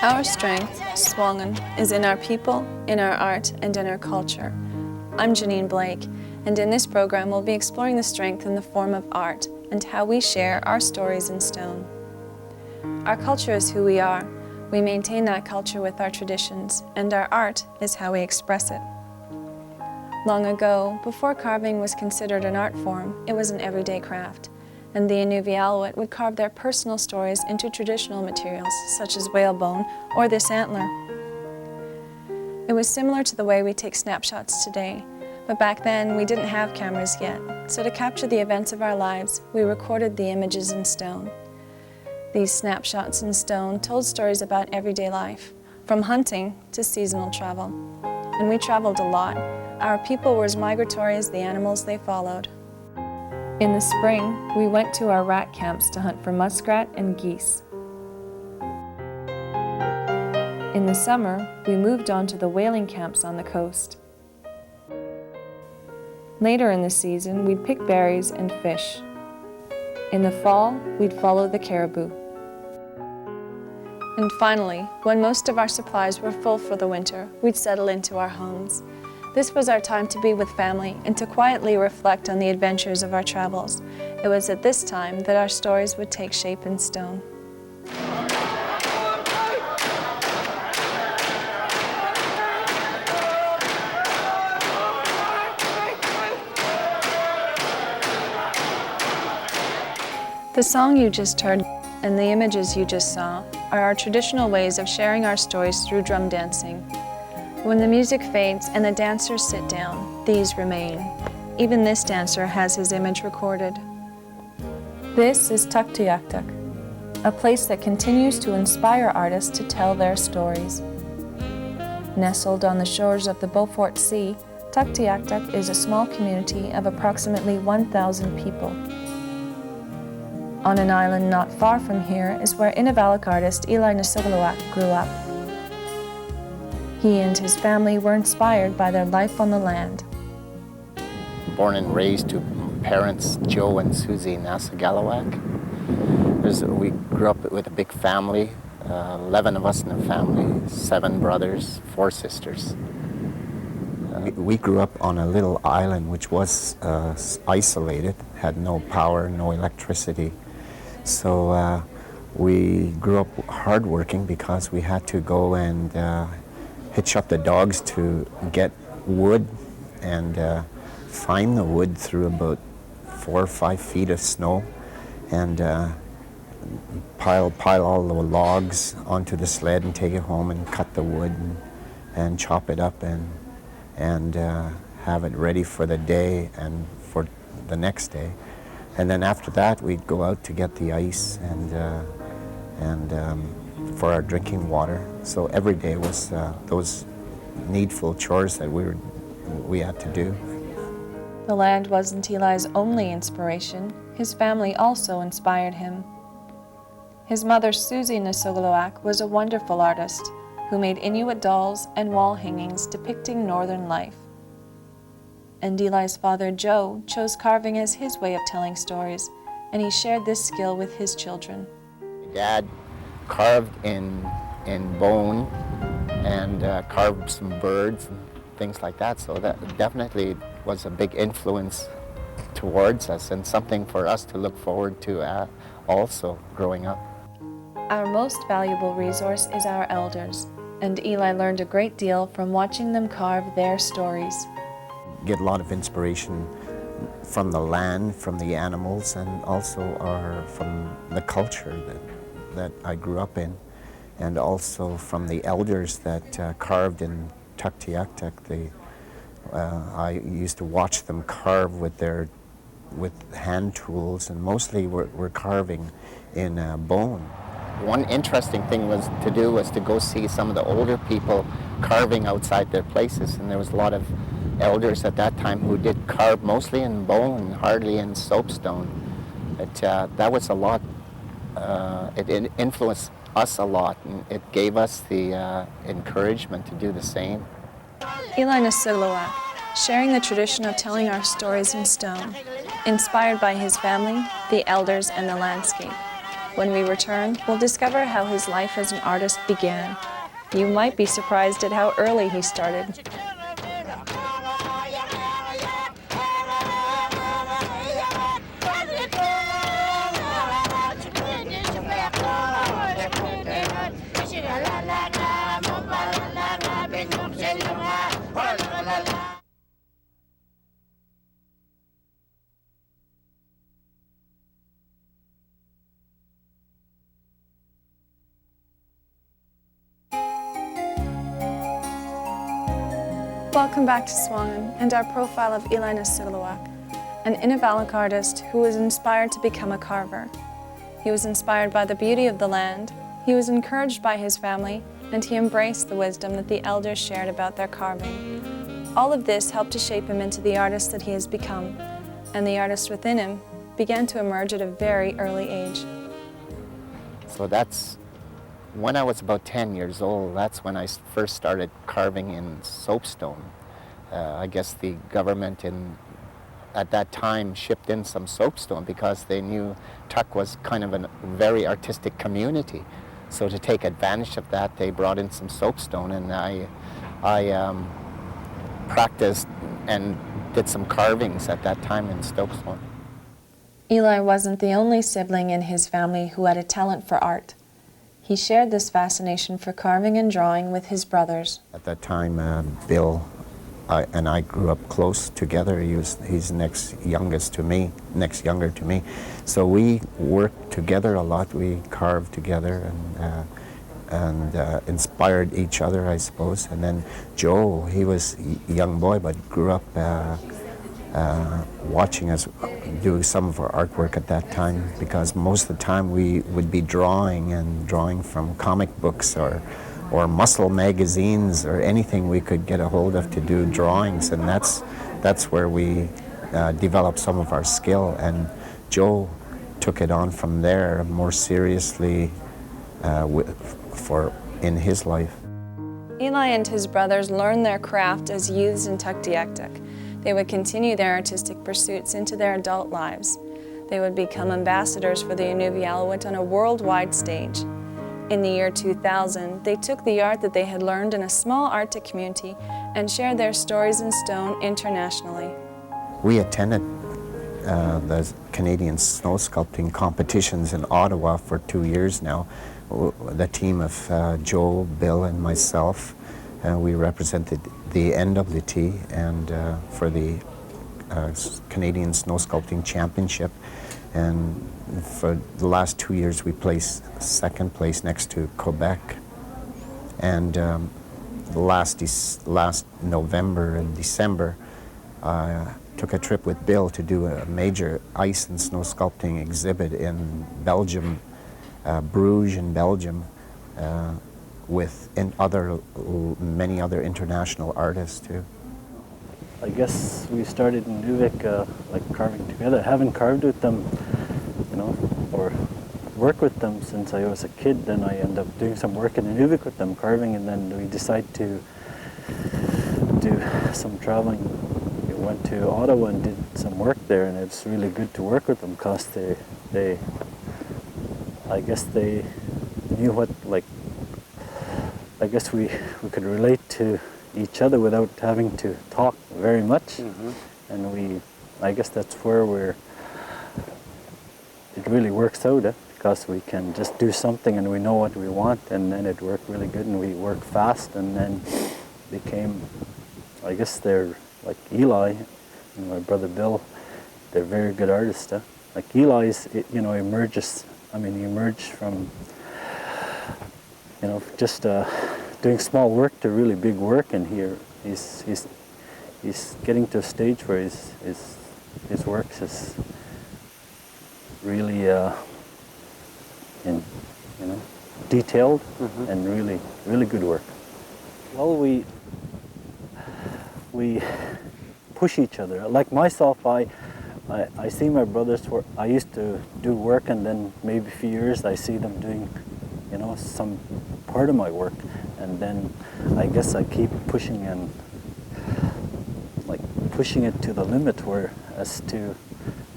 Our strength, SUAANGAN, is in our people, in our art, and in our culture. I'm Janine Blake, and in this program we'll be exploring the strength in the form of art and how we share our stories in stone. Our culture is who we are. We maintain that culture with our traditions, and our art is how we express it. Long ago, before carving was considered an art form, it was an everyday craft, and the Inuvialuit would carve their personal stories into traditional materials, such as whalebone or this antler. It was similar to the way we take snapshots today, but back then we didn't have cameras yet, so to capture the events of our lives, we recorded the images in stone. These snapshots in stone told stories about everyday life, from hunting to seasonal travel. And we traveled a lot. Our people were as migratory as the animals they followed. In the spring, we went to our rat camps to hunt for muskrat and geese. In the summer, we moved on to the whaling camps on the coast. Later in the season, we'd pick berries and fish. In the fall, we'd follow the caribou. And finally, when most of our supplies were full for the winter, we'd settle into our homes. This was our time to be with family and to quietly reflect on the adventures of our travels. It was at this time that our stories would take shape in stone. The song you just heard and the images you just saw are our traditional ways of sharing our stories through drum dancing. When the music fades and the dancers sit down, these remain. Even this dancer has his image recorded. This is Tuktoyaktuk, a place that continues to inspire artists to tell their stories. Nestled on the shores of the Beaufort Sea, Tuktoyaktuk is a small community of approximately 1,000 people. On an island not far from here is where Inuvialuit artist Eli Nasogaloak grew up. He and his family were inspired by their life on the land. Born and raised to parents Joe and Susie Nasogaloak. We grew up with a big family, 11 of us in the family, 7 brothers, 4 sisters. We grew up on a little island which was isolated, had no power, no electricity. So we grew up hardworking because we had to go and hitch up the dogs to get wood and find the wood through about 4 or 5 feet of snow and pile all the logs onto the sled and take it home and cut the wood and chop it up and have it ready for the day and for the next day. And then after that we'd go out to get the ice and for our drinking water. So every day was those needful chores that we had to do. The land wasn't Eli's only inspiration. His family also inspired him. His mother, Susie Nasogaloak, was a wonderful artist who made Inuit dolls and wall hangings depicting northern life. And Eli's father, Joe, chose carving as his way of telling stories, and he shared this skill with his children. Dad carved in bone and carved some birds and things like that, so that definitely was a big influence towards us and something for us to look forward to also growing up. Our most valuable resource is our elders, and Eli learned a great deal from watching them carve their stories. Get a lot of inspiration from the land, from the animals, and also from the culture that I grew up in, and also from the elders that carved in Tuktoyaktuk. I used to watch them carve with hand tools, and mostly were carving in bone. One interesting thing was to go see some of the older people carving outside their places, and there was a lot of elders at that time who did carve mostly in bone, hardly in soapstone. That was a lot. It influenced us a lot, and it gave us the encouragement to do the same. Eli Nasogaloak, sharing the tradition of telling our stories in stone, inspired by his family, the elders, and the landscape. When we return, we'll discover how his life as an artist began. You might be surprised at how early he started. Welcome back to SUAANGAN and our profile of Eli Nasogaloak, an Inuvialuit artist who was inspired to become a carver. He was inspired by the beauty of the land, he was encouraged by his family, and he embraced the wisdom that the elders shared about their carving. All of this helped to shape him into the artist that he has become, and the artist within him began to emerge at a very early age. So that's when I was about 10 years old. That's when I first started carving in soapstone. I guess the government at that time shipped in some soapstone because they knew Tuk was kind of a very artistic community. So to take advantage of that, they brought in some soapstone, and I practiced and did some carvings at that time in soapstone. Eli wasn't the only sibling in his family who had a talent for art. He shared this fascination for carving and drawing with his brothers. At that time, Bill and I grew up close together. He's next younger to me. So we worked together a lot. We carved together and inspired each other, I suppose. And then Joe, he was a young boy, but grew up watching us do some of our artwork at that time, because most of the time we would be drawing from comic books or muscle magazines or anything we could get a hold of to do drawings, and that's where we developed some of our skill. And Joe took it on from there more seriously in his life. Eli and his brothers learned their craft as youths in Tuktoyaktuk. They would continue their artistic pursuits into their adult lives. They would become ambassadors for the Inuvialuit on a worldwide stage. In the year 2000, they took the art that they had learned in a small Arctic community and shared their stories in stone internationally. We attended the Canadian snow sculpting competitions in Ottawa for 2 years now. The team of Joe, Bill, and myself, we represented the NWT and for the Canadian Snow Sculpting Championship. And for the last 2 years, we placed second place next to Quebec. And last November and December, I took a trip with Bill to do a major ice and snow sculpting exhibit in Belgium, Bruges in Belgium, with many other international artists too. I guess we started in Inuvik like carving together. I haven't carved with them, you know, or worked with them since I was a kid. Then I ended up doing some work in Inuvik with them, carving, and then we decided to do some traveling. We went to Ottawa and did some work there, and it's really good to work with them because I guess they knew what, like, I guess we could relate to each other without having to talk very much. And I guess that's where it really works out, because we can just do something and we know what we want, and then it worked really good, and we worked fast, and then became, I guess they're like Eli and my brother Bill, they're very good artists. Like Eli's, you know, he emerged from, you know, just doing small work to really big work, and here he's getting to a stage where his work is really detailed and really good work. Well, we push each other. Like myself, I see my brothers work. I used to do work, and then maybe a few years I see them doing, you know, some part of my work, and then I guess I keep pushing and like pushing it to the limit, where as to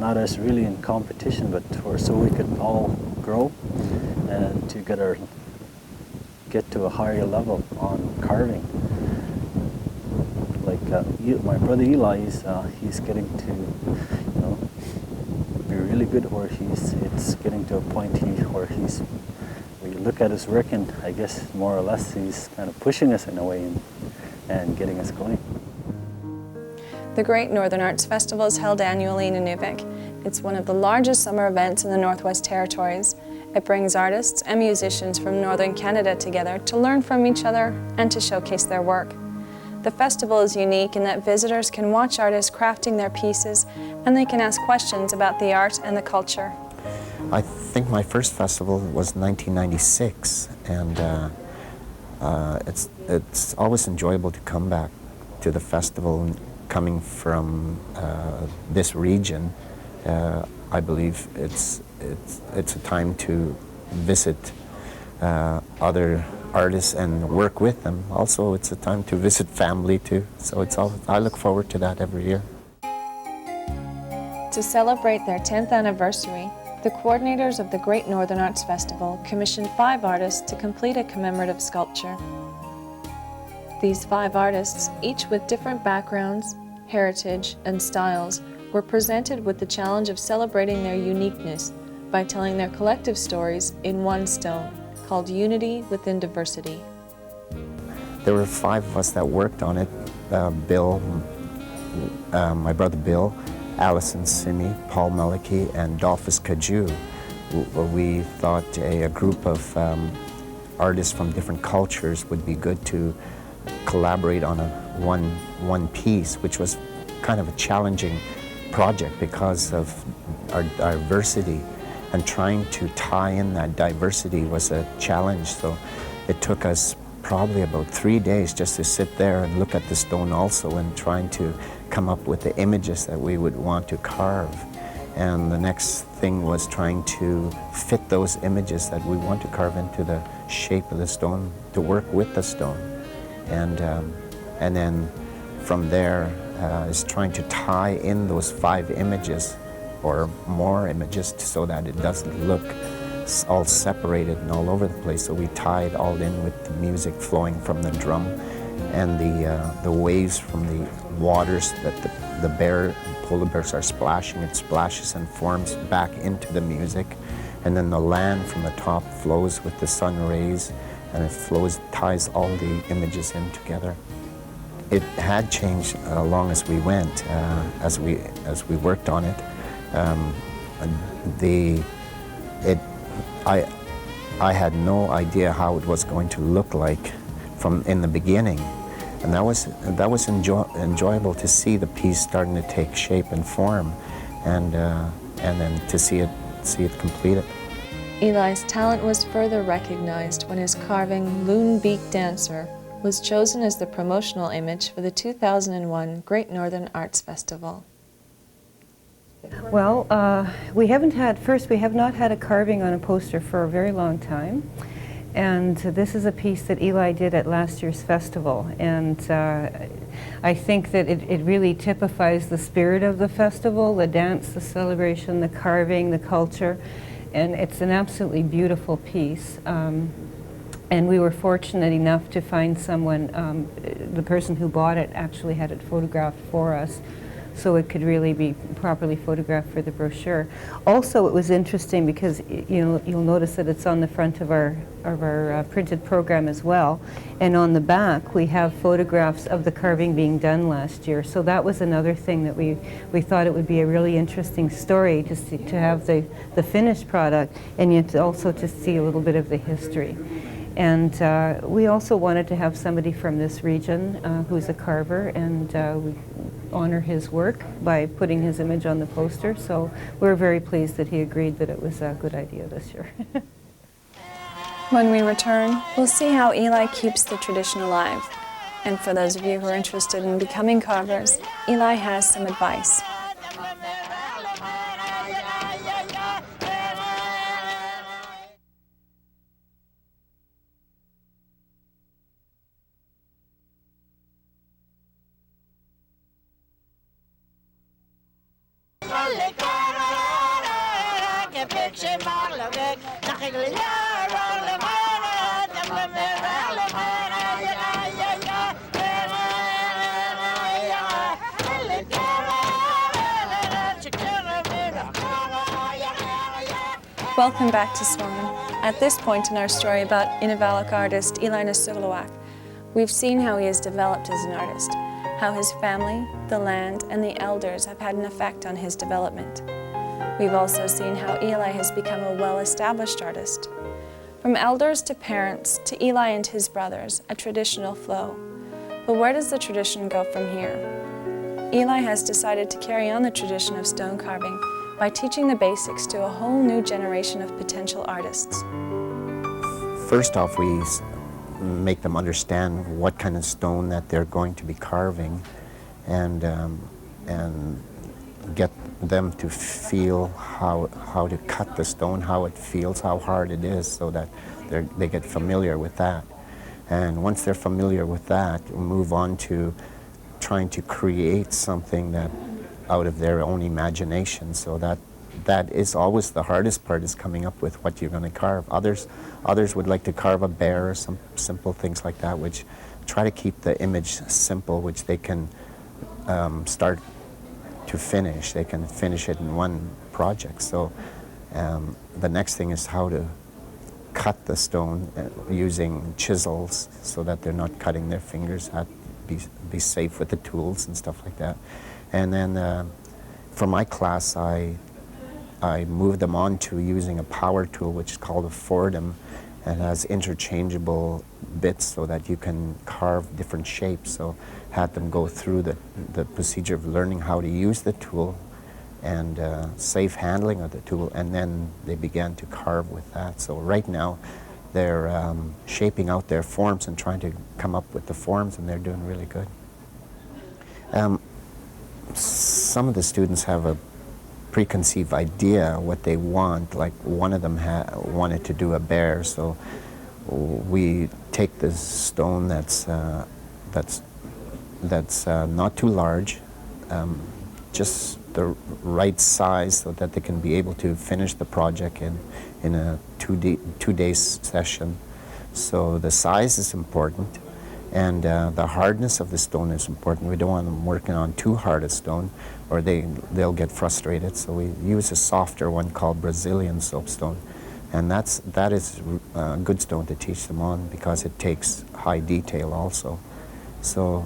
not as really in competition, but so we could all grow and to get to a higher level on carving. Like my brother Eli, he's getting to, you know, be really good where it's getting to a point where when you look at his work, and I guess more or less he's kind of pushing us in a way and getting us going. The Great Northern Arts Festival is held annually in Inuvik. It's one of the largest summer events in the Northwest Territories. It brings artists and musicians from Northern Canada together to learn from each other and to showcase their work. The festival is unique in that visitors can watch artists crafting their pieces, and they can ask questions about the art and the culture. I think my first festival was 1996, and it's always enjoyable to come back to the festival. Coming from this region, I believe it's a time to visit other artists and work with them. Also, it's a time to visit family too. So I look forward to that every year. To celebrate their 10th anniversary, the coordinators of the Great Northern Arts Festival commissioned 5 artists to complete a commemorative sculpture. These 5 artists, each with different backgrounds, heritage, and styles, were presented with the challenge of celebrating their uniqueness by telling their collective stories in one stone, called Unity Within Diversity. There were 5 of us that worked on it. Bill, my brother Bill, Allison Simi, Paul Melicky, and Dolphus Kaju. We thought a group of artists from different cultures would be good to collaborate on one piece, which was kind of a challenging project because of our diversity, and trying to tie in that diversity was a challenge. So it took us probably about 3 days just to sit there and look at the stone also, and trying to come up with the images that we would want to carve. And the next thing was trying to fit those images that we want to carve into the shape of the stone, to work with the stone. And then from there is trying to tie in those 5 images or more images so that it doesn't look all separated and all over the place. So we tie it all in with the music flowing from the drum and the waves from the waters that the polar bears are splashing. It splashes and forms back into the music. And then the land from the top flows with the sun rays, and it ties all the images in together. It had changed along as we went, as we worked on it. I had no idea how it was going to look like in the beginning, and that was enjoyable to see the piece starting to take shape and form, and then to see it completed. Eli's talent was further recognized when his carving Loon Beak Dancer was chosen as the promotional image for the 2001 Great Northern Arts Festival. Well, we have not had a carving on a poster for a very long time, and this is a piece that Eli did at last year's festival, and I think that it really typifies the spirit of the festival, the dance, the celebration, the carving, the culture, and it's an absolutely beautiful piece. And we were fortunate enough to find someone, the person who bought it actually had it photographed for us, so it could really be properly photographed for the brochure. Also, it was interesting because you'll notice that it's on the front of our printed program as well, and on the back we have photographs of the carving being done last year. So that was another thing that we thought it would be a really interesting story to have the finished product, and yet also to see a little bit of the history. And we also wanted to have somebody from this region who's a carver, and we honor his work by putting his image on the poster. So we're very pleased that he agreed that it was a good idea this year. When we return, we'll see how Eli keeps the tradition alive. And for those of you who are interested in becoming carvers, Eli has some advice. Welcome back to SUAANGAN. At this point in our story about Inuvialuit artist Eli Nasogaloak, we've seen how he has developed as an artist, how his family, the land, and the elders have had an effect on his development. We've also seen how Eli has become a well-established artist. From elders to parents to Eli and his brothers, a traditional flow. But where does the tradition go from here? Eli has decided to carry on the tradition of stone carving by teaching the basics to a whole new generation of potential artists. First off, we make them understand what kind of stone that they're going to be carving, and get them to feel how to cut the stone, how it feels, how hard it is, so that they get familiar with that. And once they're familiar with that, we move on to trying to create something that out of their own imagination. So that is always the hardest part, is coming up with what you're going to carve. Others would like to carve a bear or some simple things like that, which try to keep the image simple, which they can start to finish. They can finish it in one project. So the next thing is how to cut the stone using chisels, so that they're not cutting their fingers, have to be safe with the tools and stuff like that. And then for my class, I moved them on to using a power tool, which is called a Fordham, and has interchangeable bits so that you can carve different shapes. So had them go through the procedure of learning how to use the tool and safe handling of the tool, and then they began to carve with that. So right now they're shaping out their forms and trying to come up with the forms, and they're doing really good. Some of the students have a preconceived idea what they want. Like one of them wanted to do a bear, so we take this stone that's not too large, just the right size, so that they can be able to finish the project in a two-day session. So the size is important, and the hardness of the stone is important. We don't want them working on too hard a stone, or they'll get frustrated. So we use a softer one called Brazilian soapstone, and that is a good stone to teach them on, because it takes high detail also. So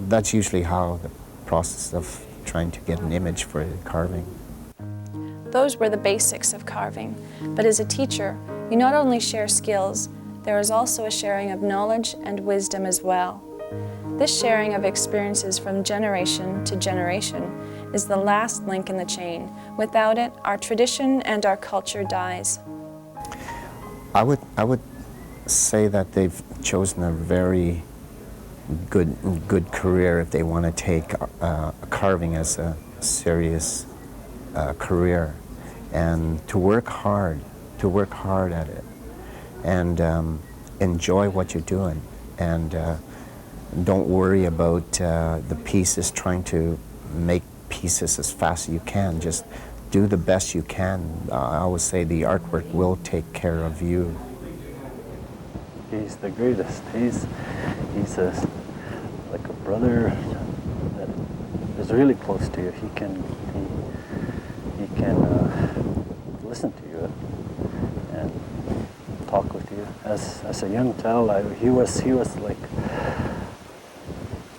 that's usually how the process of trying to get an image for carving. Those were the basics of carving, but as a teacher, you not only share skills, there is also a sharing of knowledge and wisdom as well. This sharing of experiences from generation to generation is the last link in the chain. Without it, our tradition and our culture dies. I would say that they've chosen a very good career if they want to take carving as a serious career, and to work hard at it, and enjoy what you're doing, and don't worry about the pieces, trying to make pieces as fast as you can. Just do the best you can. I always say the artwork will take care of you. He's the greatest. He's like a brother that is really close to you. He can listen to you and talk with you. As a young child, he was like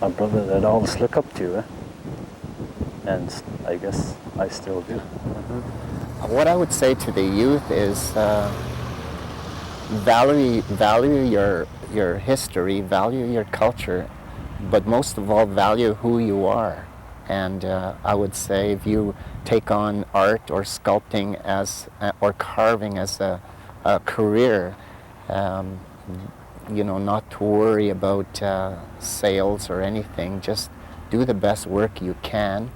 a brother that I always look up to, and I guess I still do. What I would say to the youth is value your history, value your culture, but most of all value who you are. And I would say if you take on art or sculpting or carving as a career, not to worry about sales or anything. Just do the best work you can,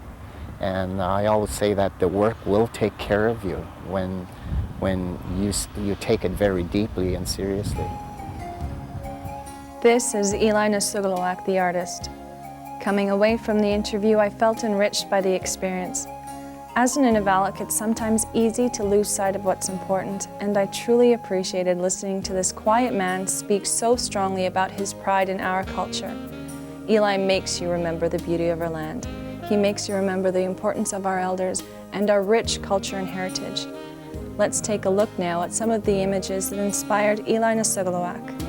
and I always say that the work will take care of you when you take it very deeply and seriously. This is Eli Nasogaloak, the artist. Coming away from the interview, I felt enriched by the experience. As an Inuvialuit, it's sometimes easy to lose sight of what's important, and I truly appreciated listening to this quiet man speak so strongly about his pride in our culture. Eli makes you remember the beauty of our land. He makes you remember the importance of our elders and our rich culture and heritage. Let's take a look now at some of the images that inspired Eli Nasogaloak.